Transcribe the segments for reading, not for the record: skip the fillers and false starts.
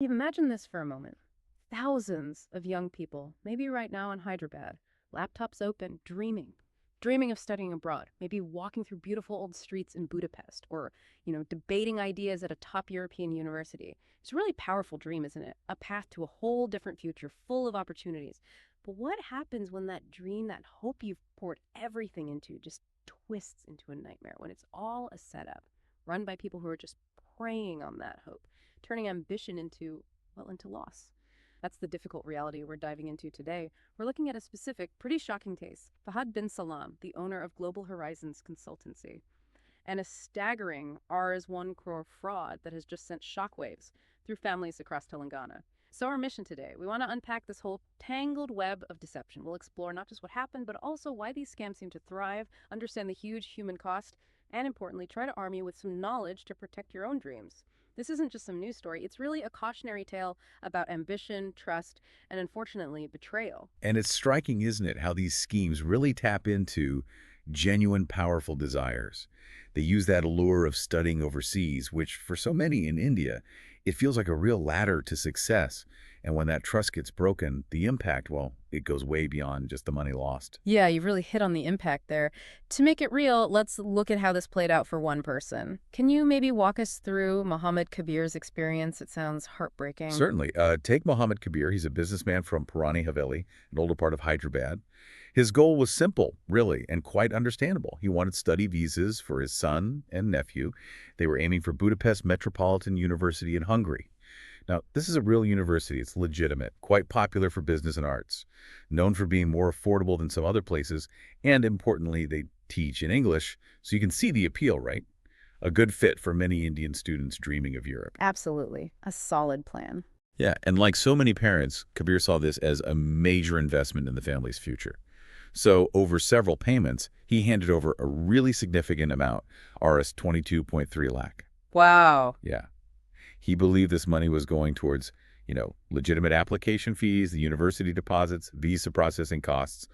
Imagine this for a moment. Thousands of young people, maybe right now in Hyderabad, laptops open, dreaming of studying abroad, maybe walking through beautiful old streets in Budapest or, debating ideas at a top European university. It's a really powerful dream, isn't it? A path to a whole different future full of opportunities. But what happens when that dream, that hope you've poured everything into, just twists into a nightmare, when it's all a setup, run by people who are just preying on that hope, turning ambition into, well, into loss? That's the difficult reality we're diving into today. We're looking at a specific, pretty shocking case. Fahad Bin Salam, the owner of Global Horizons Consultancy, and a staggering Rs1 Crore fraud that has just sent shockwaves through families across Telangana. So our mission today, we want to unpack this whole tangled web of deception. We'll explore not just what happened, but also why these scams seem to thrive, understand the huge human cost, and importantly, try to arm you with some knowledge to protect your own dreams. This isn't just some news story. It's really a cautionary tale about ambition, trust, and unfortunately, betrayal. And it's striking, isn't it, how these schemes really tap into genuine, powerful desires. They use that allure of studying overseas, which for so many in India, it feels like a real ladder to success. And when that trust gets broken, the impact, well, it goes way beyond just the money lost. Yeah, you've really hit on the impact there. To make it real, let's look at how this played out for one person. Can you maybe walk us through Mohammed Kabir's experience? It sounds heartbreaking. Certainly. Take Mohammed Kabir. He's a businessman from Purani Haveli, an older part of Hyderabad. His goal was simple, really, and quite understandable. He wanted study visas for his son and nephew. They were aiming for Budapest Metropolitan University in Hungary. Now, this is a real university. It's legitimate, quite popular for business and arts, known for being more affordable than some other places, and importantly, they teach in English, so you can see the appeal, right? A good fit for many Indian students dreaming of Europe. Absolutely. A solid plan. Yeah, and like so many parents, Kabir saw this as a major investment in the family's future. So over several payments, he handed over a really significant amount, Rs 22.3 lakh. Wow. Yeah. He believed this money was going towards, legitimate application fees, the university deposits, visa processing costs,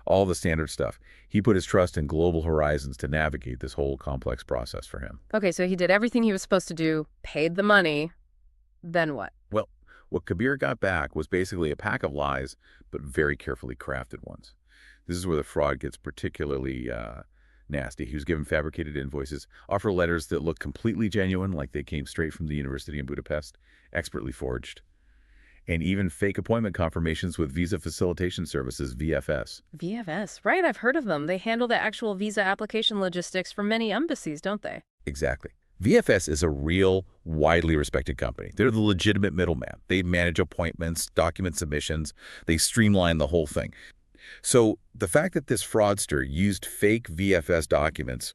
all the standard stuff. He put his trust in Global Horizons to navigate this whole complex process for him. Okay, so he did everything he was supposed to do, paid the money. Then what? Well, what Kabir got back was basically a pack of lies, but very carefully crafted ones. This is where the fraud gets particularly nasty. He was given fabricated invoices, offer letters that looked completely genuine, like they came straight from the university in Budapest, expertly forged, and even fake appointment confirmations with visa facilitation services, VFS. VFS, right, I've heard of them. They handle the actual visa application logistics for many embassies, don't they? Exactly. VFS is a real, widely respected company. They're the legitimate middleman. They manage appointments, document submissions. They streamline the whole thing. So the fact that this fraudster used fake VFS documents,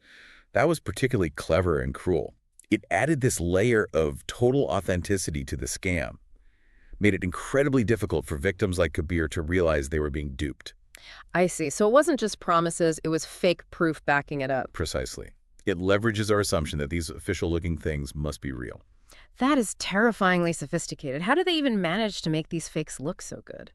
that was particularly clever and cruel. It added this layer of total authenticity to the scam, made it incredibly difficult for victims like Kabir to realize they were being duped. I see. So it wasn't just promises, it was fake proof backing it up. Precisely. It leverages our assumption that these official-looking things must be real. That is terrifyingly sophisticated. How do they even manage to make these fakes look so good?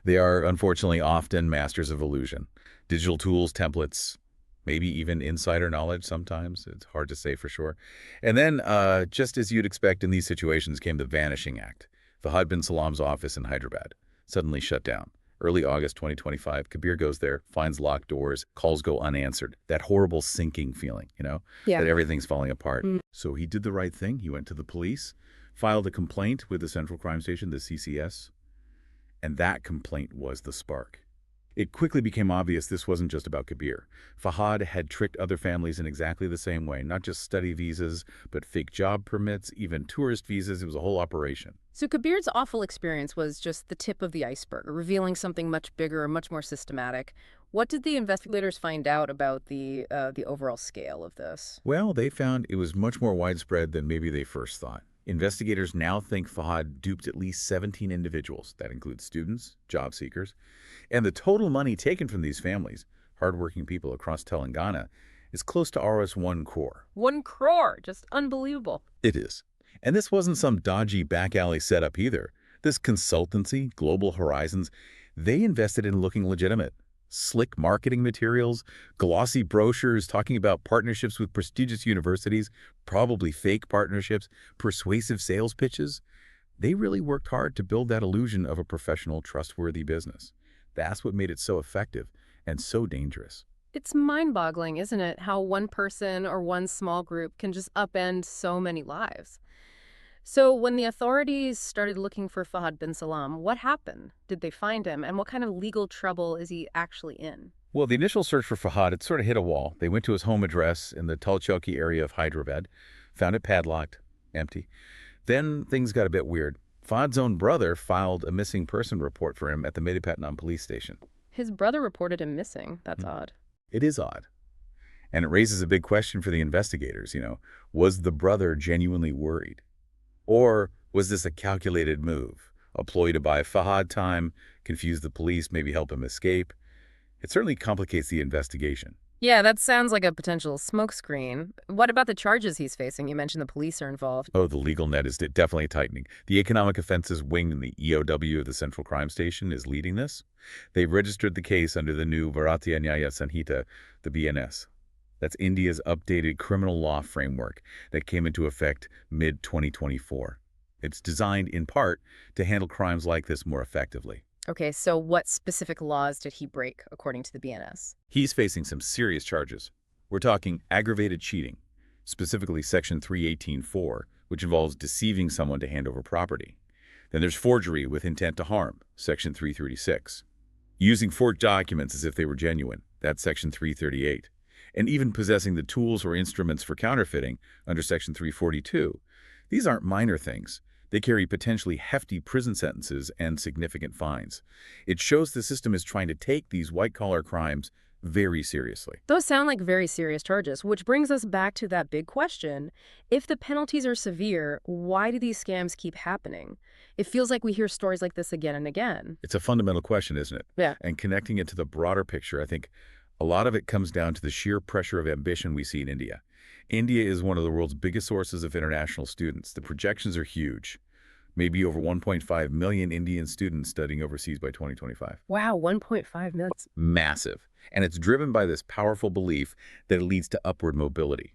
They are, unfortunately, often masters of illusion. Digital tools, templates, maybe even insider knowledge sometimes. It's hard to say for sure. And then, just as you'd expect in these situations, came the vanishing act. Fahad Bin Salam's office in Hyderabad suddenly shut down. Early August 2025, Kabir goes there, finds locked doors, calls go unanswered. That horrible sinking feeling, Yeah. that everything's falling apart. So he did the right thing. He went to the police, filed a complaint with the Central Crime Station, the CCS, and that complaint was the spark. It quickly became obvious this wasn't just about Kabir. Fahad had tricked other families in exactly the same way, not just study visas, but fake job permits, even tourist visas. It was a whole operation. So Kabir's awful experience was just the tip of the iceberg, revealing something much bigger and much more systematic. What did the investigators find out about the overall scale of this? Well, they found it was much more widespread than maybe they first thought. Investigators now think Fahad duped at least 17 individuals. That includes students, job seekers. And the total money taken from these families, hardworking people across Telangana, is close to Rs 1 crore. 1 crore, just unbelievable. It is. And this wasn't some dodgy back alley setup either. This consultancy, Global Horizons, they invested in looking legitimate. Slick marketing materials, glossy brochures talking about partnerships with prestigious universities, probably fake partnerships, persuasive sales pitches. They really worked hard to build that illusion of a professional, trustworthy business. That's what made it so effective and so dangerous. It's mind-boggling, isn't it, how one person or one small group can just upend so many lives. So when the authorities started looking for Fahad Bin Salam, what happened? Did they find him? And what kind of legal trouble is he actually in? Well, the initial search for Fahad, it sort of hit a wall. They went to his home address in the Talchowki area of Hyderabad, found it padlocked, empty. Then things got a bit weird. Fahad's own brother filed a missing person report for him at the Medipatnam police station. His brother reported him missing. That's odd. It is odd. And it raises a big question for the investigators, Was the brother genuinely worried? Or was this a calculated move? A ploy to buy Fahad time, confuse the police, maybe help him escape? It certainly complicates the investigation. Yeah, that sounds like a potential smokescreen. What about the charges he's facing? You mentioned the police are involved. Oh, the legal net is definitely tightening. The Economic Offenses Wing in the EOW of the Central Crime Station is leading this. They've registered the case under the new Bharatiya Nyaya Sanhita, the BNS. That's India's updated criminal law framework that came into effect mid-2024. It's designed, in part, to handle crimes like this more effectively. Okay, so what specific laws did he break, according to the BNS? He's facing some serious charges. We're talking aggravated cheating, specifically Section 318.4, which involves deceiving someone to hand over property. Then there's forgery with intent to harm, Section 336. Using forged documents as if they were genuine, that's Section 338. And even possessing the tools or instruments for counterfeiting under Section 342. These aren't minor things. They carry potentially hefty prison sentences and significant fines. It shows the system is trying to take these white-collar crimes very seriously. Those sound like very serious charges, which brings us back to that big question. If the penalties are severe, why do these scams keep happening? It feels like we hear stories like this again and again. It's a fundamental question, isn't it? Yeah. And connecting it to the broader picture, I think a lot of it comes down to the sheer pressure of ambition we see in India. India is one of the world's biggest sources of international students. The projections are huge. Maybe over 1.5 million Indian students studying overseas by 2025. Wow, 1.5 million. It's massive. And it's driven by this powerful belief that it leads to upward mobility.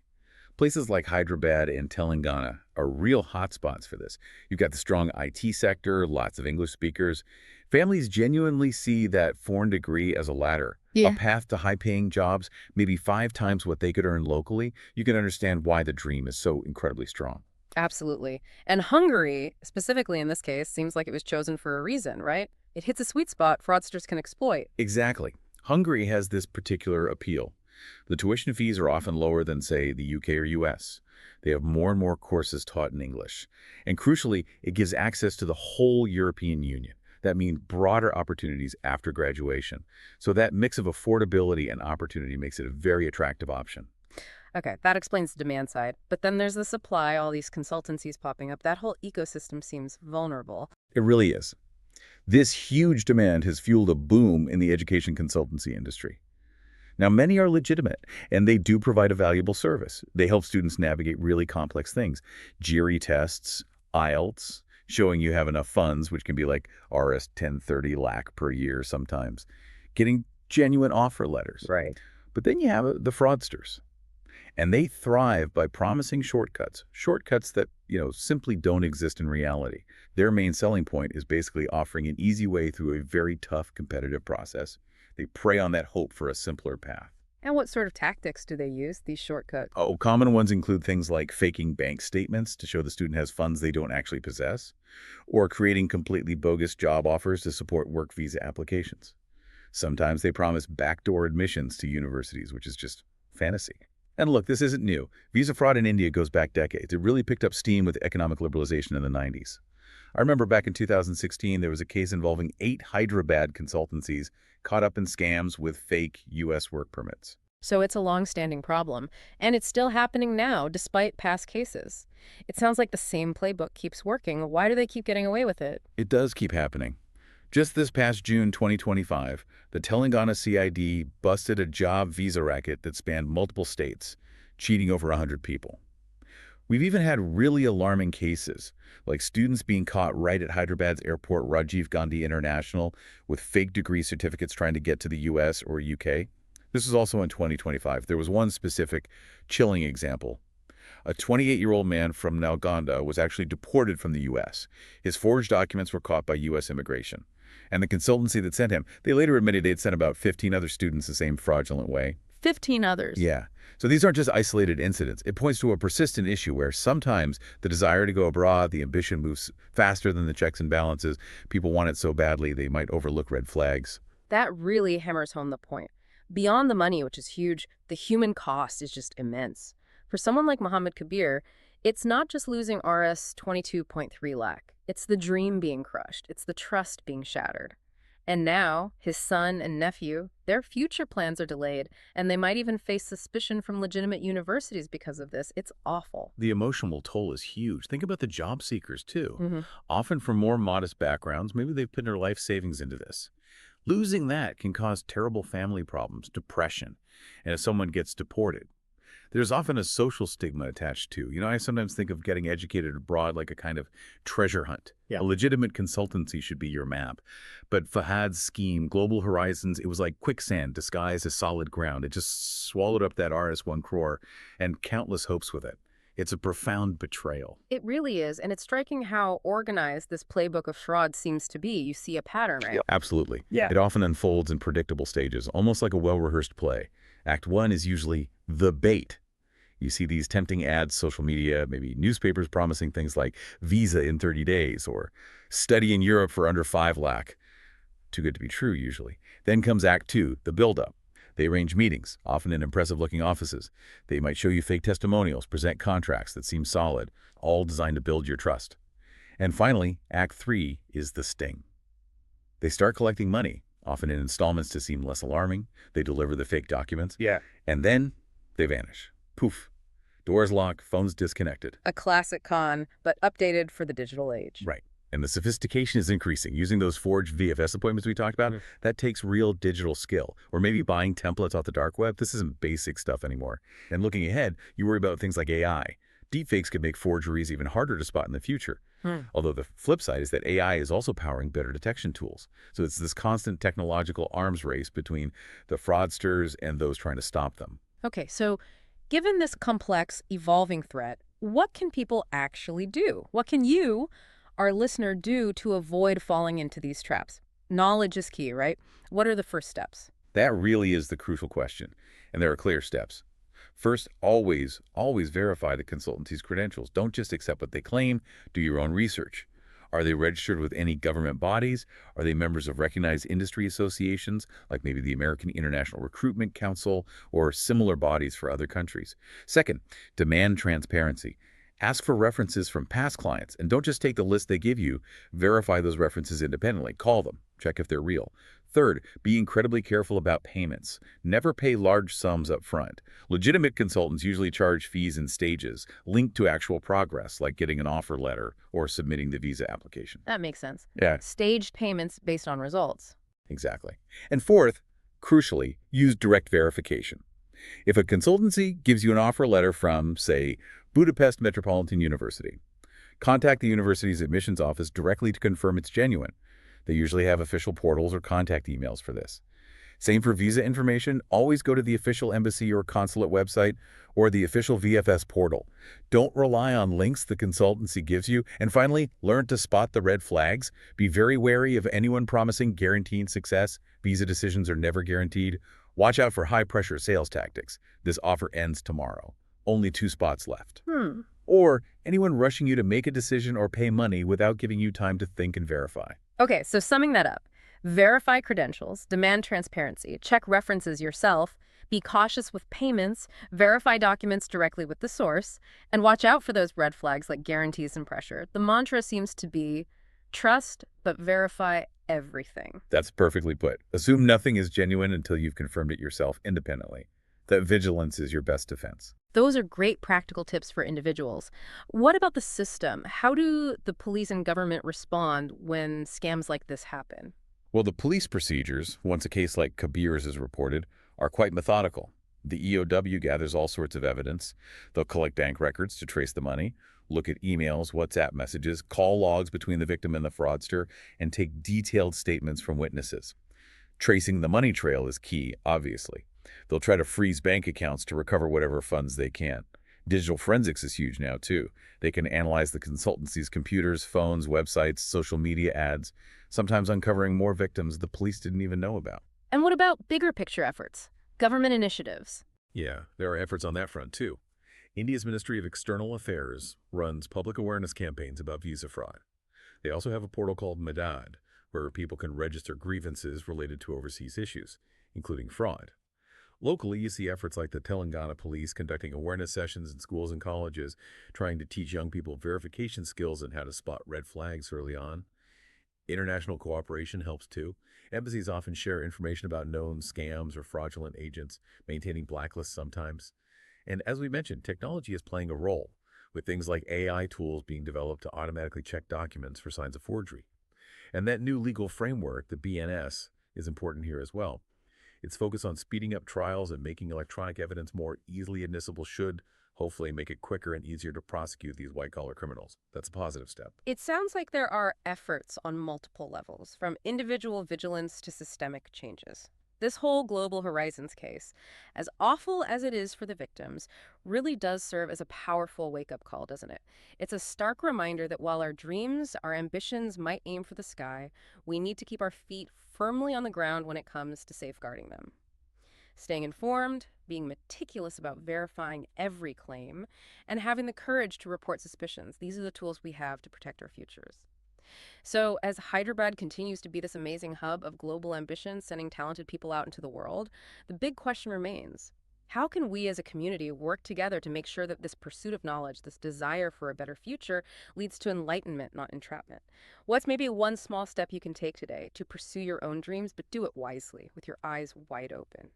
Places like Hyderabad and Telangana are real hotspots for this. You've got the strong IT sector, lots of English speakers. Families genuinely see that foreign degree as a ladder, a path to high-paying jobs, maybe 5 times what they could earn locally. You can understand why the dream is so incredibly strong. Absolutely. And Hungary, specifically in this case, seems like it was chosen for a reason, right? It hits a sweet spot fraudsters can exploit. Exactly. Hungary has this particular appeal. The tuition fees are often lower than, say, the UK or US. They have more and more courses taught in English. And crucially, it gives access to the whole European Union. That means broader opportunities after graduation. So that mix of affordability and opportunity makes it a very attractive option. Okay, that explains the demand side. But then there's the supply, all these consultancies popping up. That whole ecosystem seems vulnerable. It really is. This huge demand has fueled a boom in the education consultancy industry. Now, many are legitimate, and they do provide a valuable service. They help students navigate really complex things. GRE tests, IELTS, showing you have enough funds, which can be like Rs 1030 lakh per year sometimes. Getting genuine offer letters. Right. But then you have the fraudsters. And they thrive by promising shortcuts that, simply don't exist in reality. Their main selling point is basically offering an easy way through a very tough competitive process. They prey on that hope for a simpler path. And what sort of tactics do they use, these shortcuts? Common ones include things like faking bank statements to show the student has funds they don't actually possess, or creating completely bogus job offers to support work visa applications. Sometimes they promise backdoor admissions to universities, which is just fantasy. And look, this isn't new. Visa fraud in India goes back decades. It really picked up steam with economic liberalization in the 90s. I remember back in 2016, there was a case involving 8 Hyderabad consultancies caught up in scams with fake U.S. work permits. So it's a long-standing problem, and it's still happening now, despite past cases. It sounds like the same playbook keeps working. Why do they keep getting away with it? It does keep happening. Just this past June 2025, the Telangana CID busted a job visa racket that spanned multiple states, cheating over 100 people. We've even had really alarming cases, like students being caught right at Hyderabad's airport Rajiv Gandhi International with fake degree certificates trying to get to the US or UK. This was also in 2025. There was one specific chilling example. A 28-year-old man from Nalgonda was actually deported from the U.S. His forged documents were caught by U.S. immigration. And the consultancy that sent him, they later admitted they'd sent about 15 other students the same fraudulent way. 15 others. Yeah. So these aren't just isolated incidents. It points to a persistent issue where sometimes the desire to go abroad, the ambition moves faster than the checks and balances. People want it so badly they might overlook red flags. That really hammers home the point. Beyond the money, which is huge, the human cost is just immense. For someone like Mohammed Kabir, it's not just losing Rs 22.3 lakh. It's the dream being crushed. It's the trust being shattered. And now, his son and nephew, their future plans are delayed, and they might even face suspicion from legitimate universities because of this. It's awful. The emotional toll is huge. Think about the job seekers, too. Mm-hmm. Often from more modest backgrounds, maybe they've put their life savings into this. Losing that can cause terrible family problems, depression, and if someone gets deported, there's often a social stigma attached to. I sometimes think of getting educated abroad like a kind of treasure hunt. Yeah. A legitimate consultancy should be your map. But Fahad's scheme, Global Horizons, it was like quicksand disguised as solid ground. It just swallowed up that RS1 Crore and countless hopes with it. It's a profound betrayal. It really is, and it's striking how organized this playbook of fraud seems to be. You see a pattern, right? Absolutely. Yeah. It often unfolds in predictable stages, almost like a well-rehearsed play. Act 1 is usually the bait. You see these tempting ads, social media, maybe newspapers promising things like visa in 30 days or study in Europe for under 5 lakh. Too good to be true, usually. Then comes Act 2, the build-up. They arrange meetings, often in impressive-looking offices. They might show you fake testimonials, present contracts that seem solid, all designed to build your trust. And finally, Act 3 is the sting. They start collecting money, often in installments to seem less alarming. They deliver the fake documents. Yeah. And then they vanish. Poof. Doors locked, phones disconnected. A classic con, but updated for the digital age. Right. And the sophistication is increasing. Using those forged VFS appointments we talked about, that takes real digital skill. Or maybe buying templates off the dark web. This isn't basic stuff anymore. And looking ahead, you worry about things like AI. Deepfakes could make forgeries even harder to spot in the future. Although the flip side is that AI is also powering better detection tools. So it's this constant technological arms race between the fraudsters and those trying to stop them. Okay, so given this complex, evolving threat, what can people actually do? What can you, our listener, do to avoid falling into these traps? Knowledge is key, right? What are the first steps? That really is the crucial question, and there are clear steps. First, always verify the consultancy's credentials. Don't just accept what they claim. Do your own research. Are they registered with any government bodies? Are they members of recognized industry associations, like maybe the American International Recruitment Council or similar bodies for other countries? Second, demand transparency. Ask for references from past clients, and don't just take the list they give you. Verify those references independently. Call them. Check if they're real. Third, be incredibly careful about payments. Never pay large sums up front. Legitimate consultants usually charge fees in stages, linked to actual progress, like getting an offer letter or submitting the visa application. That makes sense. Yeah, Staged payments based on results. exactly. And fourth, crucially, use direct verification. If a consultancy gives you an offer letter from, say, Budapest Metropolitan University, contact the university's admissions office directly to confirm it's genuine. They usually have official portals or contact emails for this. Same for visa information. Always go to the official embassy or consulate website or the official VFS portal. Don't rely on links the consultancy gives you. And finally, learn to spot the red flags. Be very wary of anyone promising guaranteed success. Visa decisions are never guaranteed. Watch out for high-pressure sales tactics. This offer ends tomorrow. Only 2 spots left. Or anyone rushing you to make a decision or pay money without giving you time to think and verify. Okay, so summing that up, verify credentials, demand transparency, check references yourself, be cautious with payments, verify documents directly with the source, and watch out for those red flags like guarantees and pressure. The mantra seems to be trust, but verify everything. That's perfectly put. Assume nothing is genuine until you've confirmed it yourself independently. That vigilance is your best defense. Those are great practical tips for individuals. What about the system? How do the police and government respond when scams like this happen? Well, the police procedures, once a case like Kabir's is reported, are quite methodical. The EOW gathers all sorts of evidence. They'll collect bank records to trace the money, look at emails, WhatsApp messages, call logs between the victim and the fraudster, and take detailed statements from witnesses. Tracing the money trail is key, obviously. They'll try to freeze bank accounts to recover whatever funds they can. Digital forensics is huge now, too. They can analyze the consultancy's computers, phones, websites, social media ads, sometimes uncovering more victims the police didn't even know about. And what about bigger picture efforts? Government initiatives? Yeah, there are efforts on that front too. India's Ministry of External Affairs runs public awareness campaigns about visa fraud. They also have a portal called Madad, where people can register grievances related to overseas issues, including fraud. Locally, you see efforts like the Telangana police conducting awareness sessions in schools and colleges, trying to teach young people verification skills and how to spot red flags early on. International cooperation helps too. Embassies often share information about known scams or fraudulent agents, maintaining blacklists sometimes. And as we mentioned, technology is playing a role, with things like AI tools being developed to automatically check documents for signs of forgery. And that new legal framework, the BNS, is important here as well. Its focus on speeding up trials and making electronic evidence more easily admissible should, hopefully, make it quicker and easier to prosecute these white-collar criminals. That's a positive step. It sounds like there are efforts on multiple levels, from individual vigilance to systemic changes. This whole Global Horizons case, as awful as it is for the victims, really does serve as a powerful wake-up call, doesn't it? It's a stark reminder that while our dreams, our ambitions might aim for the sky, we need to keep our feet firmly on the ground when it comes to safeguarding them. Staying informed, being meticulous about verifying every claim, and having the courage to report suspicions. These are the tools we have to protect our futures. So, as Hyderabad continues to be this amazing hub of global ambition, sending talented people out into the world, the big question remains, how can we as a community work together to make sure that this pursuit of knowledge, this desire for a better future, leads to enlightenment, not entrapment? What's maybe one small step you can take today to pursue your own dreams, but do it wisely, with your eyes wide open?